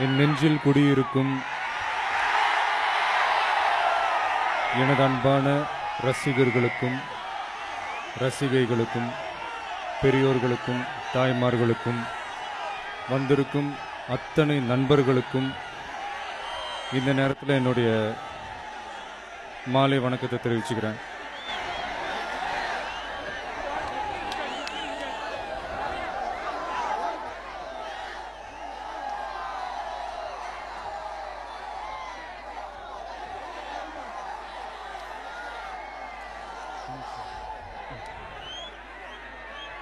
என் நெஞ்சில் குடியிருக்கும் எனது அன்பான ரசிகர்களுக்கும் ரசிகைகளுக்கும் பெரியோர்களுக்கும் தாய்மார்களுக்கும் வந்திருக்கும் அத்தனை நண்பர்களுக்கும் இந்த நேரத்தில் என்னுடைய மாலை வணக்கத்தை தெரிவிச்சுக்கிறேன்.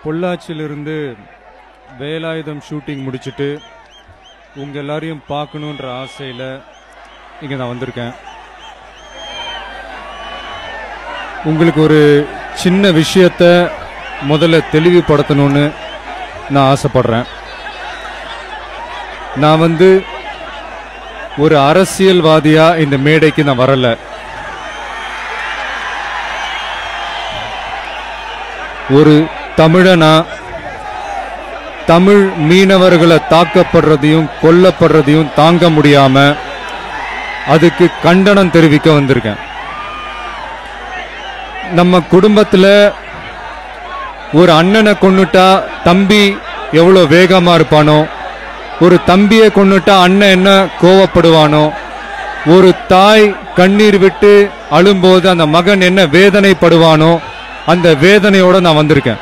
பொள்ளாச்சியிலிருந்து வேலாயுதம் ஷூட்டிங் முடிச்சுட்டு உங்க எல்லாரையும் பார்க்கணுன்ற ஆசையில் இங்கே நான் வந்திருக்கேன். உங்களுக்கு ஒரு சின்ன விஷயத்த முதல்ல தெளிவுபடுத்தணும்னு நான் ஆசைப்படுறேன். நான் ஒரு அரசியல்வாதியா இந்த மேடைக்கு நான் வரல. ஒரு தமிழனா தமிழ் மீனவர்களை தாக்கப்படுறதையும் கொல்லப்படுறதையும் தாங்க முடியாம அதுக்கு கண்டனம் தெரிவிக்க வந்திருக்கேன். நம்ம குடும்பத்துல ஒரு அண்ணனை கொன்னுட்டா தம்பி எவ்வளவு வேகமா இருப்பானோ, ஒரு தம்பியை கொன்னுட்டா அண்ணன் என்ன கோவப்படுவானோ, ஒரு தாய் கண்ணீர் விட்டு அழும்போது அந்த மகன் என்ன வேதனைப்படுவானோ, அந்த வேதனையோட நான் வந்திருக்கேன்.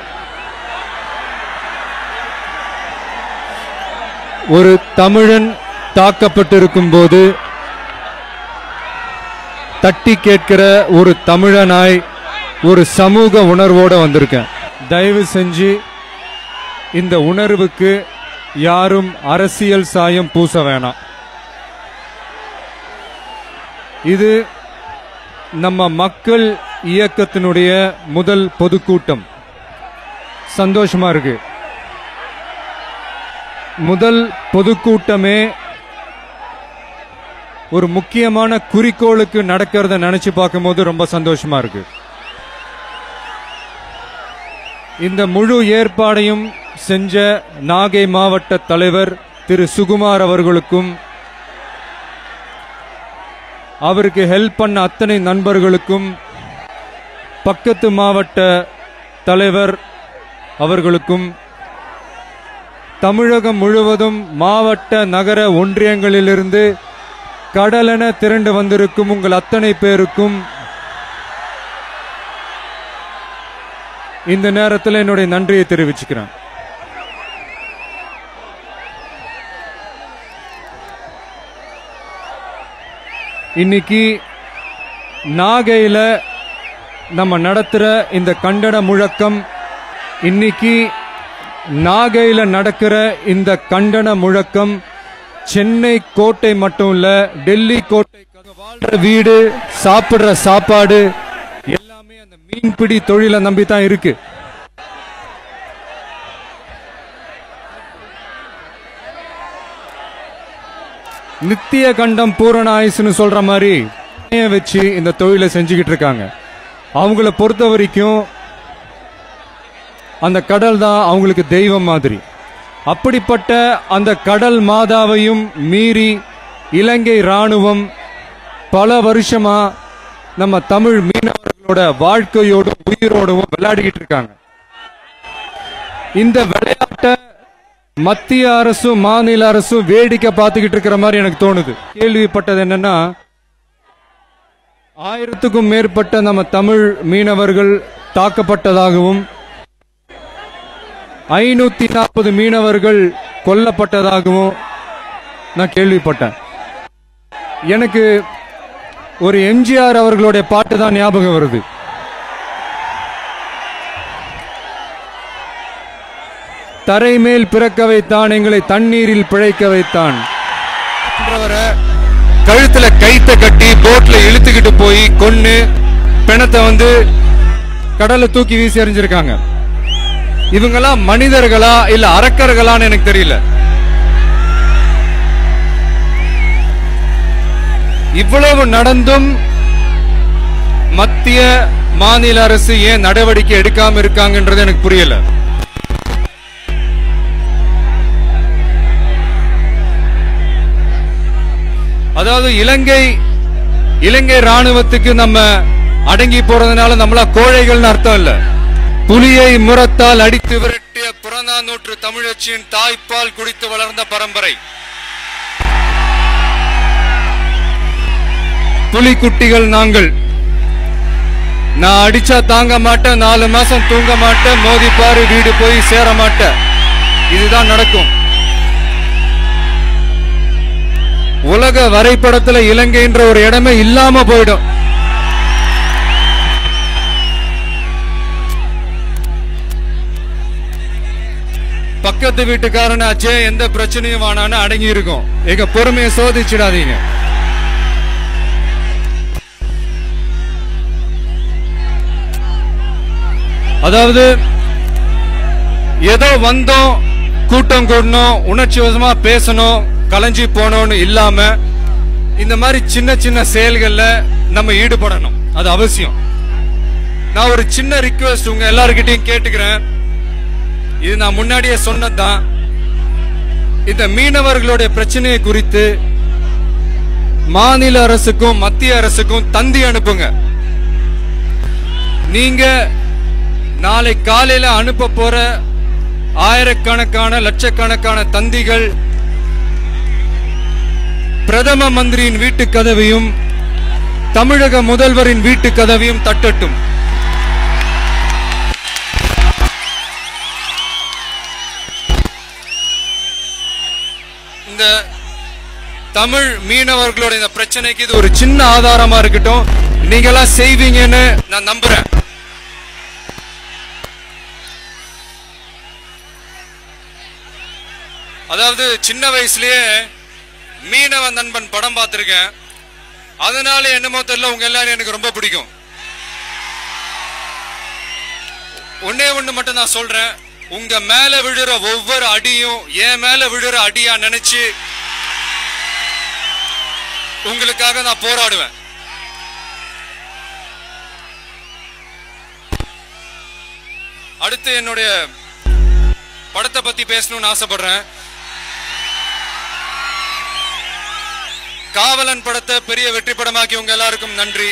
ஒரு தமிழன் தாக்கப்பட்டிருக்கும் போது தட்டி கேட்கிற ஒரு தமிழனாய் ஒரு சமூக உணர்வோட வந்திருக்கேன். தயவு செஞ்சு இந்த உணர்வுக்கு யாரும் அரசியல் சாயம் பூச வேணாம். இது நம்ம மக்கள் இயக்கத்தினுடைய முதல் பொதுக்கூட்டம். சந்தோஷமா இருக்கு. முதல் பொதுக்கூட்டமே ஒரு முக்கியமான குறிக்கோளுக்கு நடக்கிறத நினைச்சு பார்க்கும்போது ரொம்ப சந்தோஷமா இருக்கு. இந்த முழு ஏற்பாடையும் செஞ்ச நாகை மாவட்ட தலைவர் திரு சுகுமார் அவர்களுக்கும் அவருக்கு ஹெல்ப் பண்ண அத்தனை நண்பர்களுக்கும் பக்கத்து மாவட்ட தலைவர் அவர்களுக்கும் தமிழகம் முழுவதும் மாவட்ட நகர ஒன்றியங்களிலிருந்து கடலென திரண்டு வந்திருக்கும் உங்கள் அத்தனை பேருக்கும் இந்த நேரத்தில் என்னுடைய நன்றியை தெரிவிச்சுக்கிறேன். இன்னைக்கு நாகையில நம்ம நடத்துற இந்த கண்டன முழக்கம், இன்னைக்கு நாகையில நடக்கிற இந்த கண்டன முழக்கம் சென்னை கோட்டை மட்டும் இல்ல, டெல்லி கோட்டை, வாழ்ற வீடு, சாப்பிடுற சாப்பாடு எல்லாமே அந்த மீன்பிடி தொழிலை நம்பி தான் இருக்கு. நித்திய கண்டம் பூரண ஆயுசுன்னு சொல்ற மாதிரி வச்சு இந்த தொழிலை செஞ்சுக்கிட்டு இருக்காங்க. அவங்கள பொறுத்த வரைக்கும் அந்த கடல் தான் அவங்களுக்கு தெய்வம் மாதிரி. அப்படிப்பட்ட அந்த கடல் மாதாவையும் மீறி இலங்கை ராணுவம் பல வருஷமா நம்ம தமிழ் மீனவர்களோட வாழ்க்கையோடும் உயிரோடும் விளையாடிக்கிட்டு இருக்காங்க. இந்த விளையாட்டை மத்திய அரசும் மாநில அரசும் வேடிக்கை பார்த்துக்கிட்டு இருக்கிற மாதிரி எனக்கு தோணுது. கேள்விப்பட்டது என்னன்னா, 1000க்கும் மேற்பட்ட நம்ம தமிழ் மீனவர்கள் தாக்கப்பட்டதாகவும் 540 மீனவர்கள் கொல்லப்பட்டதாகவும் நான் கேள்விப்பட்டேன். எனக்கு ஒரு எம்ஜிஆர் அவர்களுடைய பாட்டு தான் ஞாபகம் வருது. தரை மேல் பிறக்க வைத்தான், எங்களை தண்ணீரில் பிழைக்க வைத்தான். கழுத்துல கைத்த கட்டி போட்ல இழுத்துக்கிட்டு போய் கொன்னு பிணத்தை கடல்ல தூக்கி வீசி எறிஞ்சிருக்காங்க. இவங்கெல்லாம் மனிதர்களா இல்ல அரக்கர்களான்னு எனக்கு தெரியல. இவ்வளவு நடந்தும் மத்திய மாநில அரசு ஏன் நடவடிக்கை எடுக்காம இருக்காங்கன்றது எனக்கு புரியல. அதாவது இலங்கை ராணுவத்துக்கு நம்ம அடங்கி போறதுனால நம்மள கோழைகள்னு அர்த்தம் இல்ல. புலியை முரத்தால் அடித்து விரட்டிய புறநானூற்று தமிழச்சியின் தாய்ப்பால் குடித்து வளர்ந்த பரம்பரை. புலிக்குட்டிகள் நாங்கள். நான் அடிச்சா தாங்க மாட்டேன், 4 மாசம் தூங்க மாட்டேன், மோதிப்பாரு வீடு போய் சேர மாட்டேன். இதுதான் நடக்கும். உலக வரைபடத்துல இலங்கைன்ற ஒரு இடமே இல்லாம போயிடும். பக்கத்து வீட்டுக்காரனாச்சே எந்த பிரச்சனையும் வானான்னு அடங்கி இருக்கும். எங்க பொறுமையை சோதிச்சிடாதீங்க. அதாவது ஏதோ வந்தோம், கூட்டம் கூடணும், உணர்ச்சி வசமா பேசணும், கலைஞ்சி போனோம்னு இல்லாம இந்த மாதிரி சின்ன சின்ன செயல்கள்ல நம்ம ஈடுபடணும். அது அவசியம். நான் ஒரு சின்ன ரிக்வெஸ்ட் உங்க எல்லார்கிட்டையும் கேட்டுக்கிறேன். இது நான் முன்னாடியே சொன்னதுதான். இந்த மீனவர்களுடைய பிரச்சனையை குறித்து மாநில அரசுக்கும் மத்திய அரசுக்கும் தந்தி அனுப்புங்க. நீங்க நாளை காலையில அனுப்ப போற ஆயிரக்கணக்கான லட்சக்கணக்கான தந்திகள் பிரதம மந்திரியின் வீட்டு கதவையும் தமிழக முதல்வரின் வீட்டு கதவையும் தட்டட்டும். இந்த தமிழ் மீனவர்களோட இந்த பிரச்சனைக்கு இது ஒரு சின்ன ஆதாரமா இருக்கட்டும். நீங்களா செய்வீங்கன்னு நான் நம்புறேன். அதாவது சின்ன வயசுலயே மீனவ நண்பன் படம் பார்த்திருக்கேன். அதனால என்னமோ தெரியல உங்க எல்லாரும் எனக்கு ரொம்ப பிடிக்கும். ஒன்னே ஒண்ணு மட்டும் நான் சொல்றேன். உங்க மேல விழுற ஒவ்வொரு அடியும் என் மேல விழுற அடியா நினைச்சு உங்களுக்காக நான் போராடுவேன். அடுத்து என்னுடைய படத்தை பத்தி பேசணும்னு ஆசைப்படுறேன். காவலன் படத்தை பெரிய வெற்றி படமாக்கி உங்க எல்லாருக்கும் நன்றி.